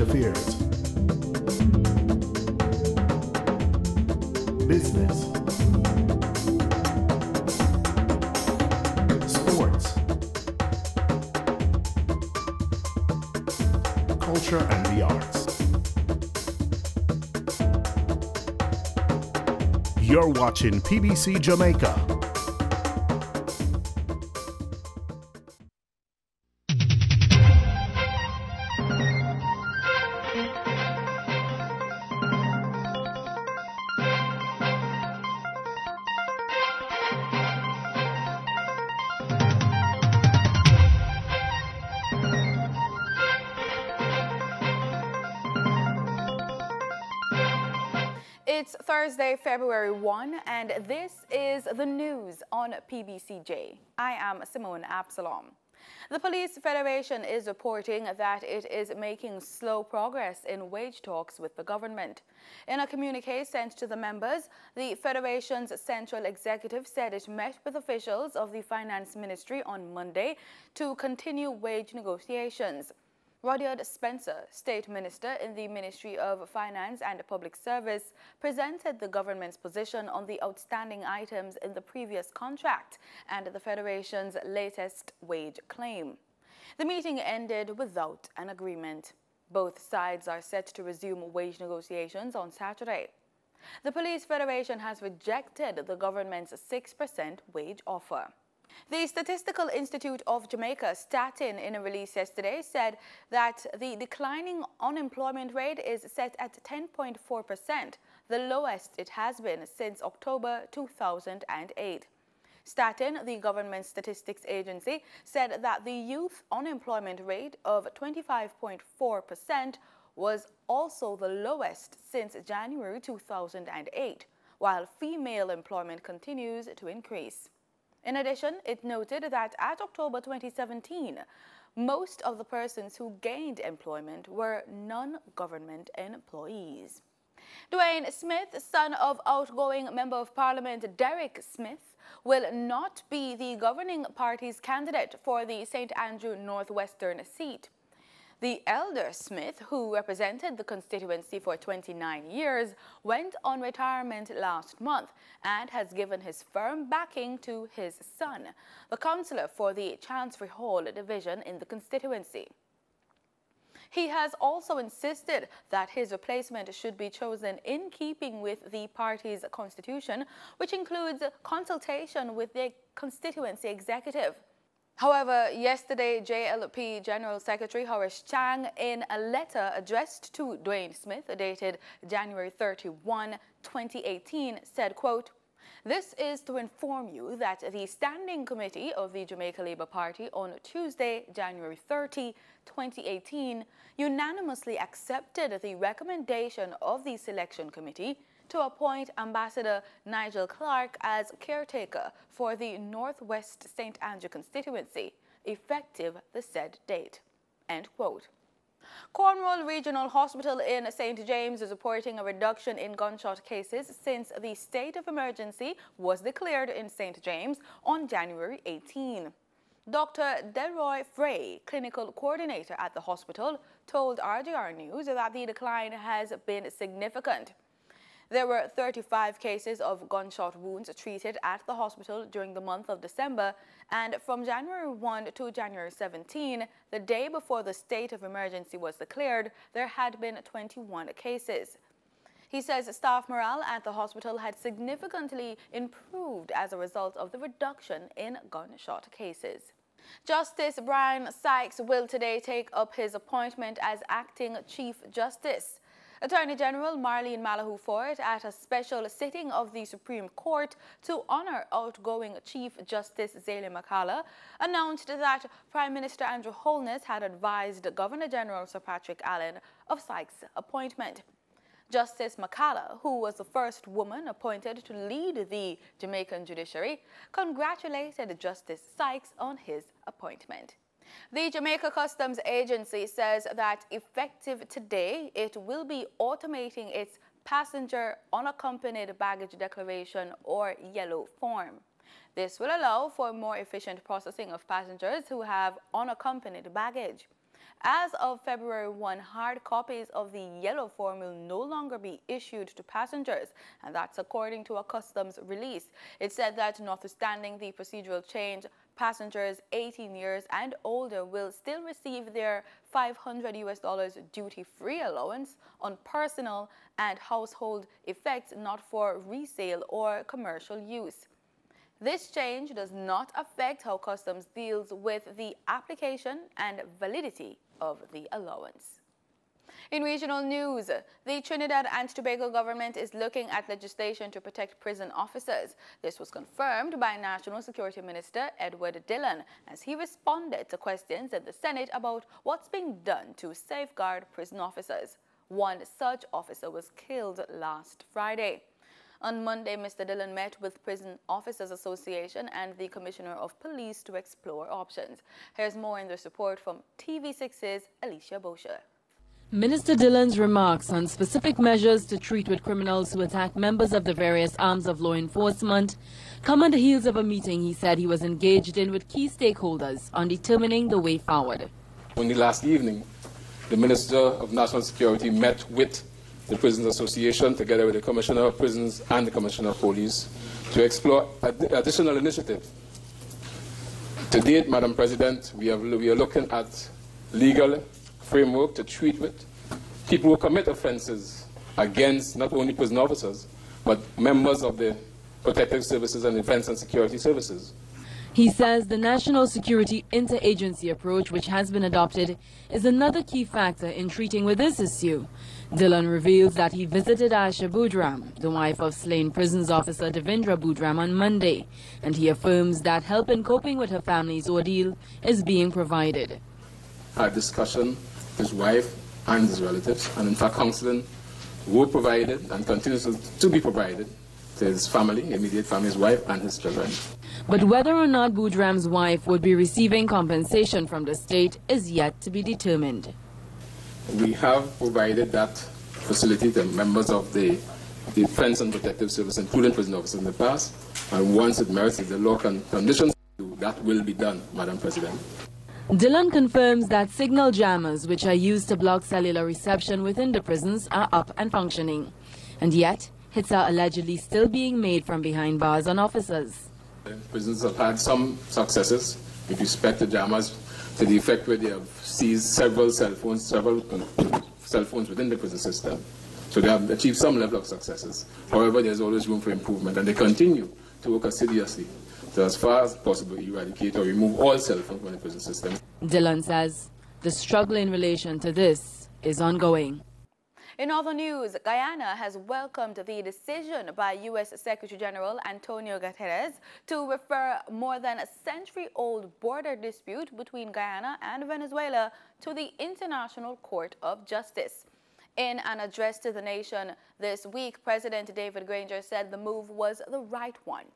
affairs, business, sports, culture and the arts. You're watching PBC Jamaica. It's Thursday, February 1, and this is the news on PBCJ. I am Simone Absalom. The Police Federation is reporting that it is making slow progress in wage talks with the government. In a communique sent to the members, the Federation's Central Executive said it met with officials of the Finance Ministry on Monday to continue wage negotiations. Rudyard Spencer, State Minister in the Ministry of Finance and Public Service, presented the government's position on the outstanding items in the previous contract and the Federation's latest wage claim. The meeting ended without an agreement. Both sides are set to resume wage negotiations on Saturday. The Police Federation has rejected the government's 6% wage offer. The Statistical Institute of Jamaica, Statin, in a release yesterday, said that the declining unemployment rate is set at 10.4%, the lowest it has been since October 2008. Statin, the government statistics agency, said that the youth unemployment rate of 25.4% was also the lowest since January 2008, while female employment continues to increase. In addition, it noted that at October 2017, most of the persons who gained employment were non-government employees. Dwayne Smith, son of outgoing Member of Parliament Derek Smith, will not be the governing party's candidate for the St. Andrew Northwestern seat. The elder Smith, who represented the constituency for 29 years, went on retirement last month and has given his firm backing to his son, the councillor for the Chancery Hall division in the constituency. He has also insisted that his replacement should be chosen in keeping with the party's constitution, which includes consultation with the constituency executive. However, yesterday, JLP General Secretary Horace Chang, in a letter addressed to Dwayne Smith, dated January 31, 2018, said, quote, "This is to inform you that the Standing Committee of the Jamaica Labour Party on Tuesday, January 30, 2018, unanimously accepted the recommendation of the Selection Committee to appoint Ambassador Nigel Clark as caretaker for the Northwest St. Andrew constituency, effective the said date." End quote. Cornwall Regional Hospital in St. James is reporting a reduction in gunshot cases since the state of emergency was declared in St. James on January 18. Dr. Delroy Frey, clinical coordinator at the hospital, told RJR News that the decline has been significant. There were 35 cases of gunshot wounds treated at the hospital during the month of December, and from January 1 to January 17, the day before the state of emergency was declared, there had been 21 cases. He says staff morale at the hospital had significantly improved as a result of the reduction in gunshot cases. Justice Brian Sykes will today take up his appointment as acting Chief Justice. Attorney General Marlene Malahoo Ford, at a special sitting of the Supreme Court to honor outgoing Chief Justice Zélie McCalla, announced that Prime Minister Andrew Holness had advised Governor General Sir Patrick Allen of Sykes' appointment. Justice McCalla, who was the first woman appointed to lead the Jamaican judiciary, congratulated Justice Sykes on his appointment. The Jamaica Customs Agency says that effective today, it will be automating its passenger unaccompanied baggage declaration, or yellow form. This will allow for more efficient processing of passengers who have unaccompanied baggage. As of February 1, hard copies of the yellow form will no longer be issued to passengers, and that's according to a customs release. It said that notwithstanding the procedural change, passengers 18 years and older will still receive their $500 duty-free allowance on personal and household effects not for resale or commercial use. This change does not affect how customs deals with the application and validity of the allowance. In regional news, the Trinidad and Tobago government is looking at legislation to protect prison officers. This was confirmed by National Security Minister Edward Dillon as he responded to questions in the Senate about what's being done to safeguard prison officers. One such officer was killed last Friday. On Monday, Mr. Dillon met with Prison Officers Association and the Commissioner of Police to explore options. Here's more in this report from TV6's Alicia Bosher. Minister Dillon's remarks on specific measures to treat with criminals who attack members of the various arms of law enforcement come on the heels of a meeting he said he was engaged in with key stakeholders on determining the way forward. Only last evening, the Minister of National Security met with the Prisons Association together with the Commissioner of Prisons and the Commissioner of Police to explore additional initiatives. To date, Madam President, we are looking at legal framework to treat with people who commit offences against not only prison officers, but members of the protective services and defense and security services. He says the national security interagency approach, which has been adopted, is another key factor in treating with this issue. Dillon reveals that he visited Asha Budram, the wife of slain prisons officer Devendra Budram, on Monday, and he affirms that help in coping with her family's ordeal is being provided. Had discussion, his wife and his relatives, and in fact counseling were provided and continues to be provided to his family, immediate family, his wife and his children. But whether or not Budram's wife would be receiving compensation from the state is yet to be determined. We have provided that facility to members of the defense and protective service, including prison officers in the past, and once it merits the law conditions, that will be done, Madam President. Dillon confirms that signal jammers, which are used to block cellular reception within the prisons, are up and functioning. And yet, hits are allegedly still being made from behind bars on officers. Prisons have had some successes with respect to jammers, to the effect where they have seized several cell phones within the prison system. So they have achieved some level of successes. However, there's always room for improvement, and they continue to work assiduously to, as far as possible, eradicate or remove all cell phones from the prison system. Dillon says the struggle in relation to this is ongoing. In other news, Guyana has welcomed the decision by U.S. Secretary General Antonio Guterres to refer more than a century-old border dispute between Guyana and Venezuela to the International Court of Justice. In an address to the nation this week, President David Granger said the move was the right one.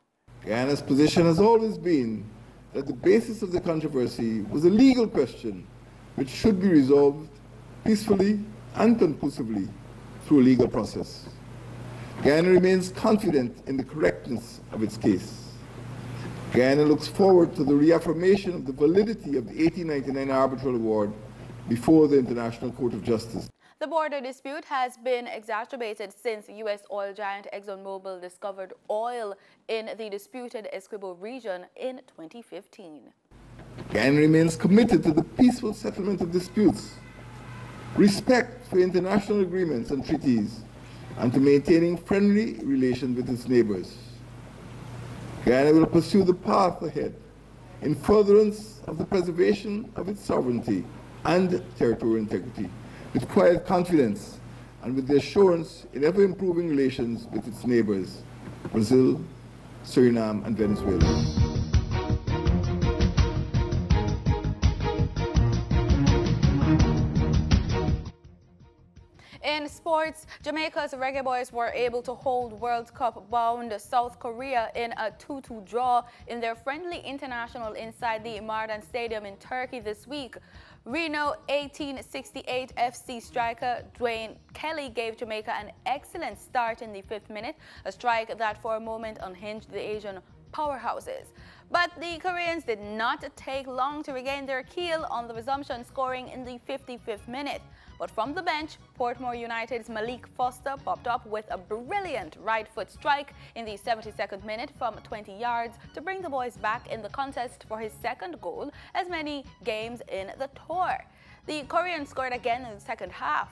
Guyana's position has always been that the basis of the controversy was a legal question which should be resolved peacefully and conclusively through a legal process. Guyana remains confident in the correctness of its case. Guyana looks forward to the reaffirmation of the validity of the 1899 arbitral award before the International Court of Justice. The border dispute has been exacerbated since U.S. oil giant ExxonMobil discovered oil in the disputed Essequibo region in 2015. Guyana remains committed to the peaceful settlement of disputes, respect for international agreements and treaties, and to maintaining friendly relations with its neighbors. Guyana will pursue the path ahead in furtherance of the preservation of its sovereignty and territorial integrity, with quiet confidence and with the assurance in ever-improving relations with its neighbors, Brazil, Suriname, and Venezuela. In sports, Jamaica's Reggae Boys were able to hold World Cup-bound South Korea in a 2-2 draw in their friendly international inside the Mardan Stadium in Turkey this week. Reno 1868 FC striker Dwayne Kelly gave Jamaica an excellent start in the 5th minute, a strike that for a moment unhinged the Asian powerhouses. But the Koreans did not take long to regain their keel on the resumption, scoring in the 55th minute. But from the bench, Portmore United's Malik Foster popped up with a brilliant right foot strike in the 72nd minute from 20 yards to bring the boys back in the contest for his second goal as many games in the tour. The Koreans scored again in the second half.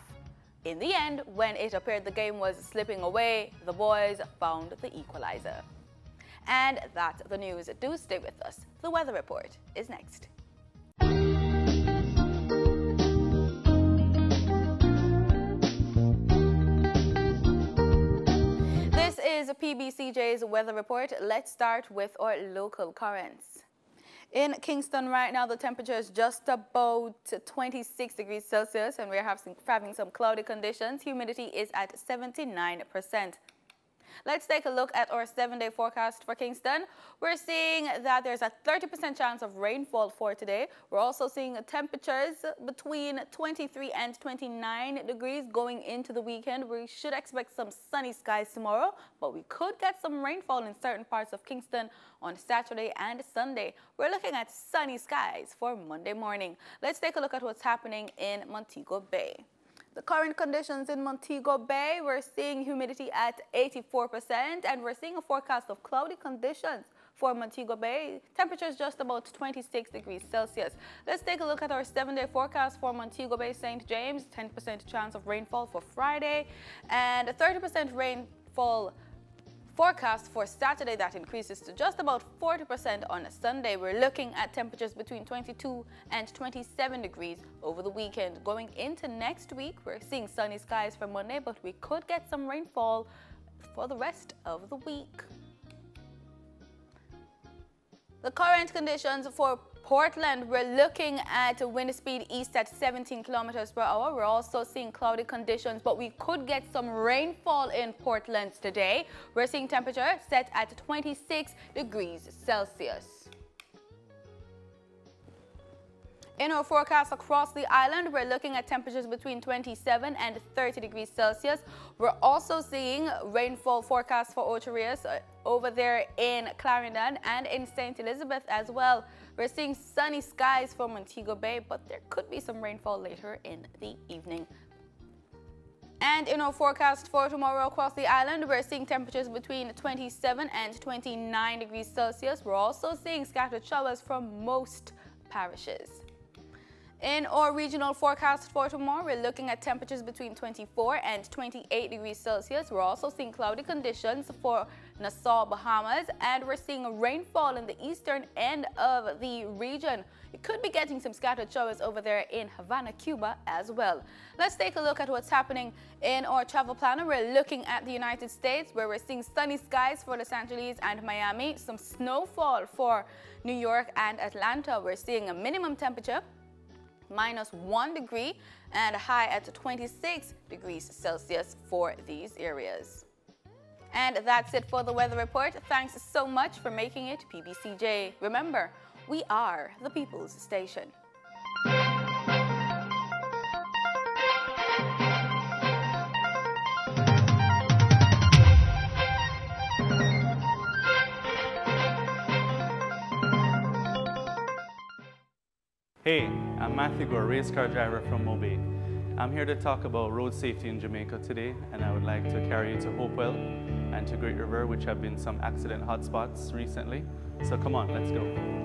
In the end, when it appeared the game was slipping away, the boys found the equalizer. And that's the news. Do stay with us. The weather report is next. This is PBCJ's weather report. Let's start with our local currents. In Kingston right now, the temperature is just about 26 degrees Celsius and we're having some cloudy conditions. Humidity is at 79%. Let's take a look at our 7-day forecast for Kingston. We're seeing that there's a 30% chance of rainfall for today. We're also seeing temperatures between 23 and 29 degrees going into the weekend. We should expect some sunny skies tomorrow, but we could get some rainfall in certain parts of Kingston on Saturday and Sunday. We're looking at sunny skies for Monday morning. Let's take a look at what's happening in Montego Bay. The current conditions in Montego Bay, we're seeing humidity at 84% and we're seeing a forecast of cloudy conditions for Montego Bay. Temperatures just about 26 degrees Celsius. Let's take a look at our 7-day forecast for Montego Bay, St. James. 10% chance of rainfall for Friday and a 30% rainfall forecast for Saturday. That increases to just about 40% on a Sunday. We're looking at temperatures between 22 and 27 degrees over the weekend. Going into next week, we're seeing sunny skies for Monday, but we could get some rainfall for the rest of the week. The current conditions for Portland, we're looking at a wind speed east at 17 kilometers per hour. We're also seeing cloudy conditions, but we could get some rainfall in Portland today. We're seeing temperature set at 26 degrees Celsius. In our forecast across the island, we're looking at temperatures between 27 and 30 degrees Celsius. We're also seeing rainfall forecast for Ocho-Rios over there in Clarendon and in St. Elizabeth as well. We're seeing sunny skies for Montego Bay, but there could be some rainfall later in the evening. And in our forecast for tomorrow across the island, we're seeing temperatures between 27 and 29 degrees Celsius. We're also seeing scattered showers from most parishes. In our regional forecast for tomorrow, we're looking at temperatures between 24 and 28 degrees Celsius. We're also seeing cloudy conditions for Nassau, Bahamas, and we're seeing rainfall in the eastern end of the region. You could be getting some scattered showers over there in Havana, Cuba as well. Let's take a look at what's happening in our travel planner. We're looking at the United States, where we're seeing sunny skies for Los Angeles and Miami, some snowfall for New York and Atlanta. We're seeing a minimum temperature -1 degree and a high at 26 degrees Celsius for these areas. And that's it for the weather report. Thanks so much for making it PBCJ. Remember, we are the people's station. Hey, I'm Matthew Gore, race car driver from Mobay. I'm here to talk about road safety in Jamaica today, and I would like to carry you to Hopewell and to Great River, which have been some accident hotspots recently. So come on, let's go.